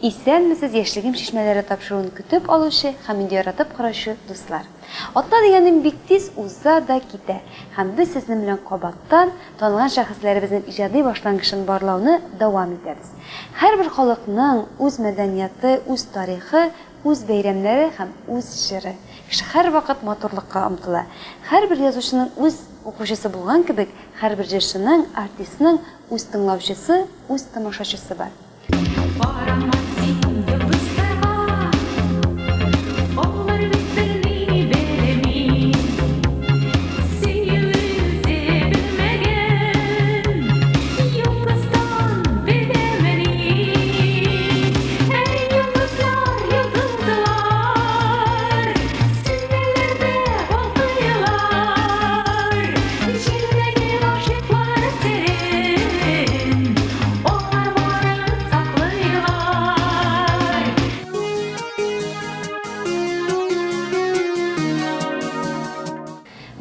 Исәнмесез яшьлегем шишмәләре тапшыруын көтеп алучы һәм инде яратып караучы дуслар. Атна дигәнем бик тиз уза да китә. Һәм без сезнең белән кабаттан танылган шәхесләребезнең иҗади башлангычын барлауны дәвам итәбез. Һәрбер халыкның үз мәдәнияте, үз тарихы, үз бәйрәмнәре һәм үз җыры. Кеше һәрвакыт матурлыкка омтыла. Һәрбер язучының үз укучысы булган кебек, һәрбер җырчының, артистның үз тыңлаучысы, үз тамашачысы бар.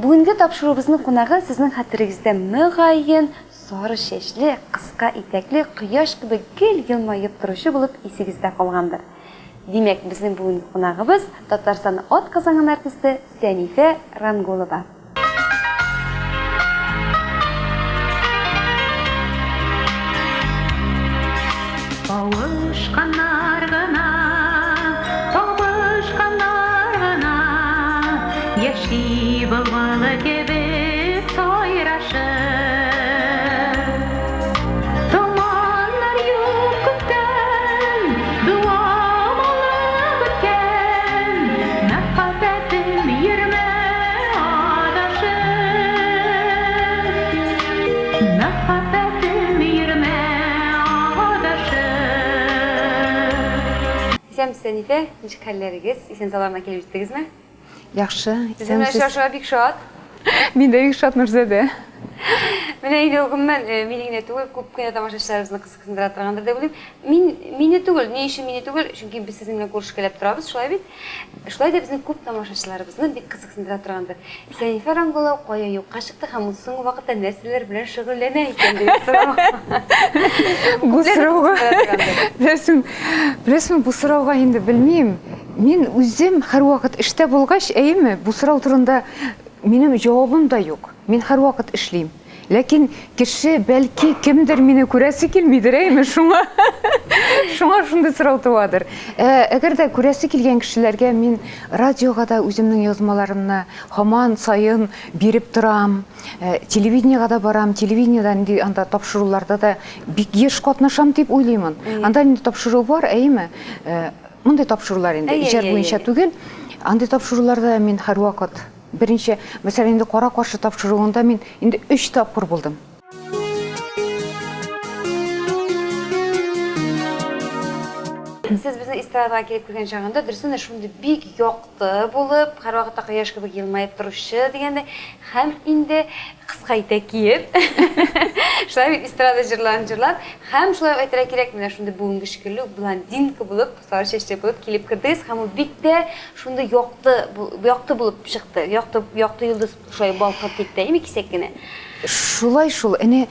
Бүгенге тапшыруыбызның кунагы сезнең хәтерегездә мөгаен сары чәчле, кыска итәкле, кояш кебек гел елмаеп торучы булып исегездә калгандыр. Димәк, безнең бүгенге кунагыбыз Татарстан атказанган артисты Сәнифә Рангулова. Яши булганы кебек сайрашып, томаннар юк күктән, дуамалып үткән, мәхәббәтем йөрмә адашып, мәхәббәтем йөрмә адашып. Исән Сәнифә, ничек хәлләрегез? Исән-саламат килеп җиттегезме? Яхшы. Сезнең шаша бик шат. Мин дә бик шат Нурзәдә. Менә инде гомумән мине генә түгел, күп кенә тамашачыларыбызны кызыксындыра торгандыр дип уйлыйм. Мине түгел, ни өчен мине түгел? Чөнки без сезнең белән күрешкәләп торабыз, шулай бит. Шулай да безнең күп тамашачыларыбызны бик кызыксындыра торгандыр. Сәнифә Рангулова кая юкка чыкты һәм ул соңгы вакытта нәрсәләр белән шөгыльләнә икән дип сорау. Бу сорауга. Беләсеңме, бу сорауга инде белмим. Мин үзем һәрвакыт эштә булгач, әйеме, бу сорау турында минем җавабым да юк. Мин һәрвакыт эшлим. Ләкин кеше бәлки кемдер мине күрәсе килмидер, әйеме, шуңа шундый сорау туадыр. Әгәр дә күрәсе килгән кешеләргә мин радиога да үземнең язмаларымны һаман сайын биреп торам. Телевидениега да барам, телевидениедан анда тапшыруларда да бик еш катнашам дип уйлыймын. Анда инде тапшыру бар, әйеме? Мондай тапшырулар инде иҗат буенча түгел. Андый тапшыруларда мин һәрвакыт беренче, мәсәлән, инде кара каршы тапшыруында мин инде 3 тапкыр булдым. Сез безнең эстрадага килеп кергән чагында дөресен шундый бик якты булып, һәрвакытта кояш кебек елмаеп торучы дигәндә, һәм инде кыска итәк киеп, шулай эстрада җырларын җырлап, һәм шулай әйтергә кирәк, менә шундый бүгенге шикелле блондинка булып, сары чәчле булып килеп кирдегез, һәм ул бик тә шундый якты булып чыкты. Якты йолдыз шулай балкып китте, әйме, кисәк кенә. Шулай шул, әне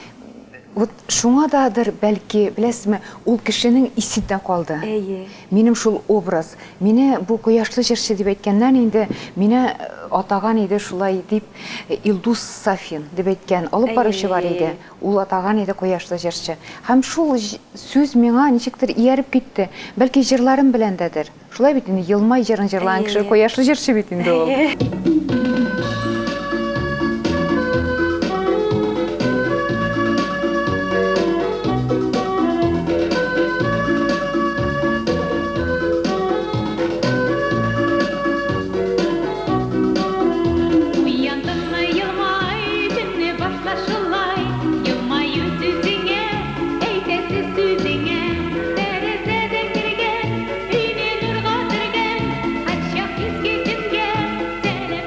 вот шуңададыр бәлки, беләсезме, ул кешенең исендә калды. Минем шул образ. Мине бу кояшлы җырчы дип әйткәннән инде мине атаган иде шулай дип Илдус Сафин дип әйткән алып баручы бар иде. Ул атаган иде кояшлы җырчы. Һәм шул сүз миңа ничектер ияреп китте. Бәлки җырларым белән дәдер. Шулай бит инде елмай җырын җырлаган кеше кояшлы җырчы бит инде ул.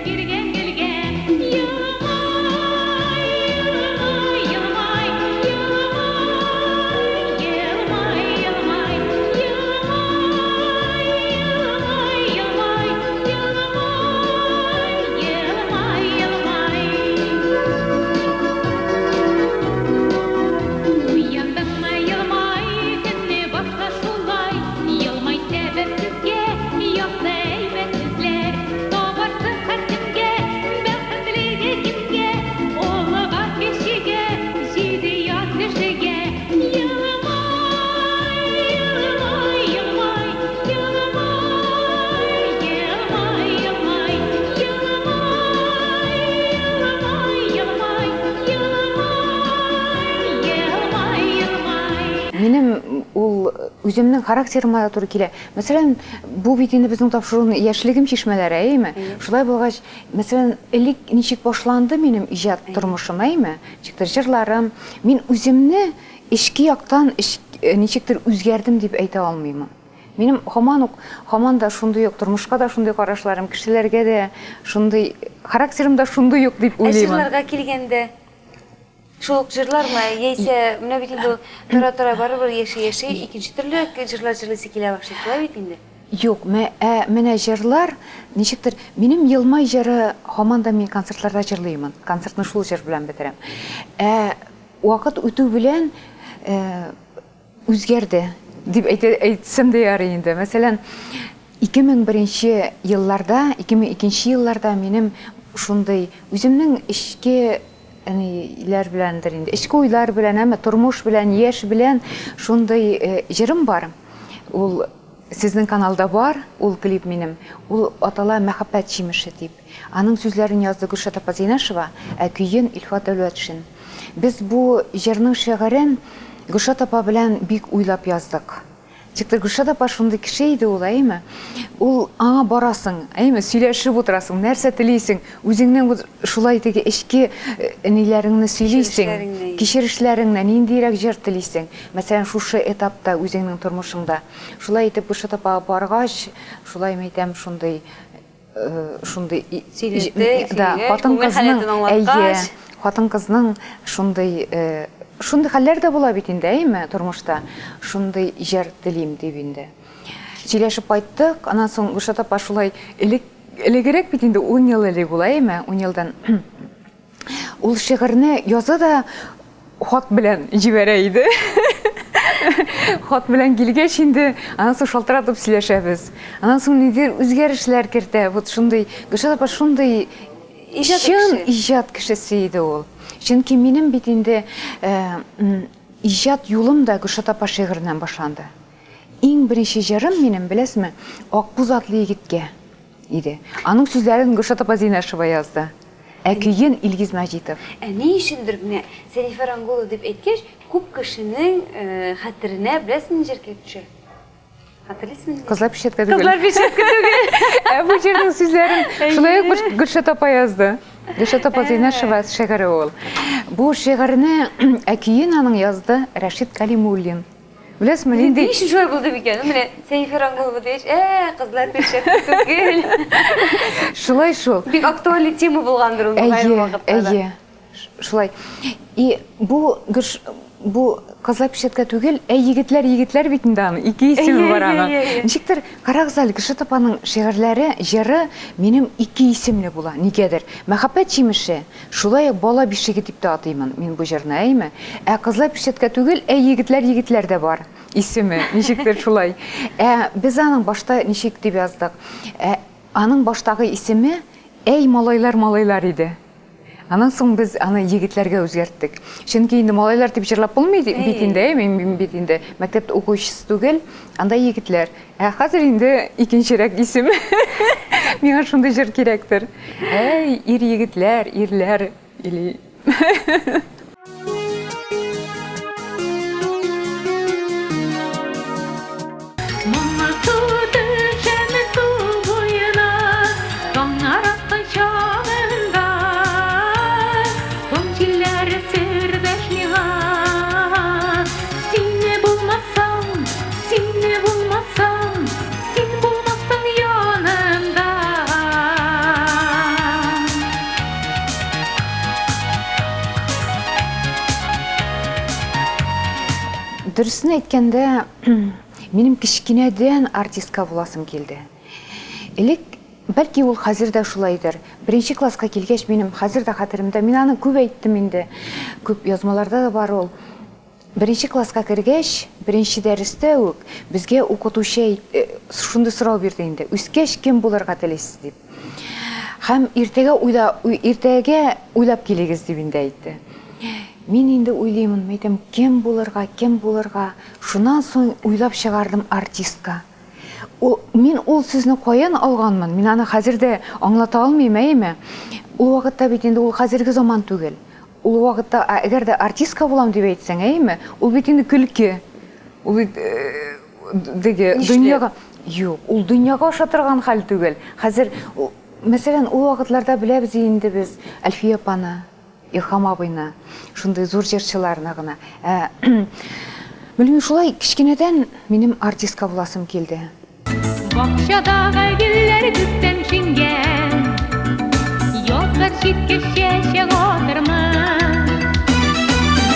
Girgen ул үземнең характерыма туры килә. Мәсәлән, бу бит инде безнең тапшыруны яшьлегем чишмәләре, әйме? Шулай булгач, мәсәлән, элек ничек башланды минем иҗат тормышым, әйме? Ничектер җырларым, мин үземне эчке яктан ничектер үзгәрдем дип әйтә алмыйм. Минем һаман да шундый ук, тормышка да шундый карашларым, кешеләргә дә шундый, характерым да шундый ук дип уйлыйм. Җырларга килгәндә шул җырлармы, яисә менә бит инде тора барыбер яши, икенче төрле җырлар җырлыйсы килә башлый, шулай бит инде. Юк, менә җырлар, ничектер, минем елмай җыры һаман да мин концертларда җырлыйм. Концертны шул җыр белән бетерәм. Вакыт үтү белән үзгәрде дип әйтсәм дә ярый инде. Мәсәлән, 2001 елларда, 2002 елларда минем шундый үземнең эчке беләндер инде, эчке уйлар белән, әмма тормыш белән, яшь белән шундый җырым бар. Ул сезнең каналда бар, ул клип минем. Ул атала "Мәхәббәт җимеше" дип. Аның сүзләрен язды Гөлшат апа Зинашева, ә көен Илфат Дәүләтшин. Без бу җырның шигырен Гөлшат апа белән бик уйлап яздык. Чиктер Гөлшат апа шундый кеше иде ул, әйме? Ул аңа барасың, әйме, сөйләшеп утырасың, нәрсә телисең, үзеңнең шулай теге эчке ниләреңне сөйлисең, кичерешләреңне ниндирәк җыр телисең. Мәсәлән, шушы этапта үзеңнең тормышыңда. Шулай итеп Гөлшат апа баргач, шулай әйтәм, шундый хатын-кызның шундый хәлләр дә була бит инде, әйме, тормышта. Шундый җыр телим дип инде. Сөйләшеп кайттык, аннан соң Гөлшат апа шулай элегрәк бит инде 10 ел элек була, әйме, 10 елдан. Ул шигырьне яза да хат белән җибәрә иде. Хат белән килгәч инде, аннан соң шалтыратып сөйләшәбез. Аннан соң нидер үзгәрешләр кертә. Вот шундый, Гөлшат апа шундый иҗат кешесе иде ул. Чөнки минем бит инде иҗат юлым да Гөлшат апа шигыреннән башланды. Иң беренче җырым минем, беләсезме, Акбуз атлы егеткә иде. Аның сүзләрен Гөлшат апа Зинашева язды. Ә көен Илгиз Мәҗитов. Ни өчендер менә Сәнифә Рангулова дип әйткәч, күп кешенең хәтеренә беләсезме җиргә төшә. Хәтерлисезме? Кызлар пишәткә түгел. Кызлар пишәткә түгел. Бу җырның сүзләрен шулай ук Гөлшат апа язды. Гөлшат апа Зинашева шигыре ул. Бу шигырьне көен аның язды Рәшит Калимуллин. Беләсезме, инде Ни өчен шулай булды икән? Менә Сәнифә Рангулова дигәч, кызлар пишәткә түгел. Шулай шул. Бик актуаль тема булгандыр ул вакытта. Әйе. Шулай. И бу кызлар пишәткә түгел, егетләр бит инде аның, ике исеме бар аның. Ничектер, карагыз әле, Гөлшат апаның шигырьләре, җыры минем ике исемле була. Нигәдер? Мәхәббәт җимеше. Шулай бала бишеге дип тә атыймын мин бу җырны, әйме? Кызлар пишәткә түгел, егетләр дә бар. Исеме, ничектер шулай. Без аның башта ничек дип яздык? Аның баштагы исеме малайлар иде. Анан соң без аны егетләргә үзгәрттек. Чөнки инде малайлар дип җырлап булмый бит инде, мин бит инде мәктәптә укучысы түгел, анда егетләр. Хәзер инде икенчерәк исем. Миңа шундый җыр кирәктер. Ир-егетләр, ирләр или Дөресен әйткәндә, минем кичкенәдән артистка буласым килде. Элек, бәлки ул хәзер дә шулайдыр. Беренче класска килгәч, минем хәзер дә хәтеремдә, мин аны күп әйттем инде. Күп язмаларда да бар ул. Беренче класска кергәч, беренче дәрестә үк безгә укытучы шундый сорау бирде инде. Үскәч кем булырга телисез дип. Һәм иртәгә уйлап килегез дип инде әйтте. Мин инде уйлыймын, әйтәм, кем булырга. Шуннан соң уйлап чыгардым артистка. Мин ул сүзне каян алганмын? Мин аны хәзер дә аңлата алмыйм, әйме? Ул вакытта бит инде ул хәзерге заман түгел. Ул вакытта әгәр дә артистка булам дип әйтсәң, әйме? Ул бит инде көлке. Ул деге дөньяга юк, ул дөньяга аша торган хәл түгел. Хәзер мәсәлән, ул вакытларда беләбез инде без Әлфия апаны, Илһам абыйны, шундый зур җырчыларны гына. Белмим, шулай кичкенәдән минем артистка буласым килде. Бакчадагы гүлләр күктән шиңгән, язлар җиткәчә чыга отырмы?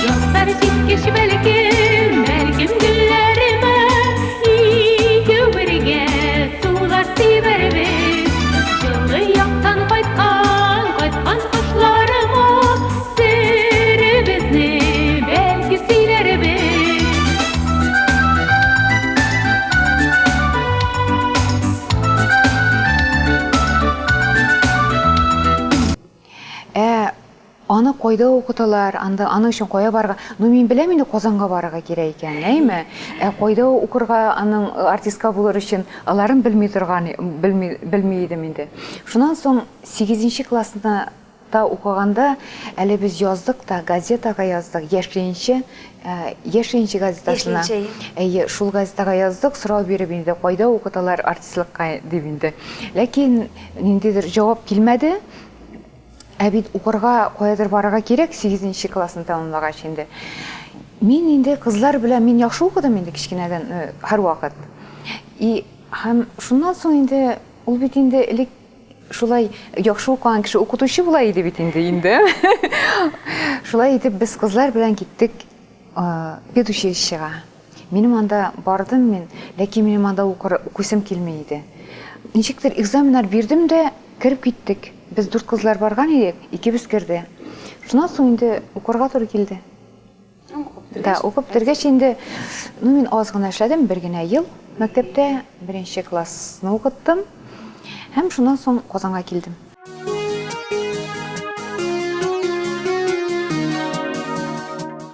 Язлар җиткәч бәлкем гөлләремә икәү бергә сулар сибәрбез. Җылы яктан кайткан кошларыма серебезне бәлки сөйләрбез. Аны кайда укыталар, аны өчен кая барырга? Ну мин беләм инде Казанга барырга кирәк икән, әйме? Кайда укырга, аның артистка булыр өчен аларын белми идем инде. Шуннан соң 8нче классында укыганда әле без яздык та, газетага яздык, Яшьленче газетасына. Шул газетага яздык, сорау биреп инде, кайда укыталар артистлыкка дип инде. Ләкин ниндидер җавап килмәде. Бит укырга каядыр барырга кирәк 8нче классны тәмамлагач инде. Мин инде кызлар белән мин яхшы укыдым инде кичкенәдән һәрвакыт. Һәм шуннан соң инде ул бит инде элек шулай яхшы укыган кеше укытучы була иде бит инде. Шулай итеп без кызлар белән киттек педучилищега. Минем анда бардым мин, ләкин минем анда укысым килмәй иде. Ничектер экзаменнар бирдем дә кирип киттек. Без 4 кызлар барган идек, икебез кирде. Шуннан соң инде укырга туры килде. Укып бетергәч инде, мин аз гына эшләдем, бер генә ел мәктәптә 1нче классны укыттым. Һәм шуннан соң Казанга килдем.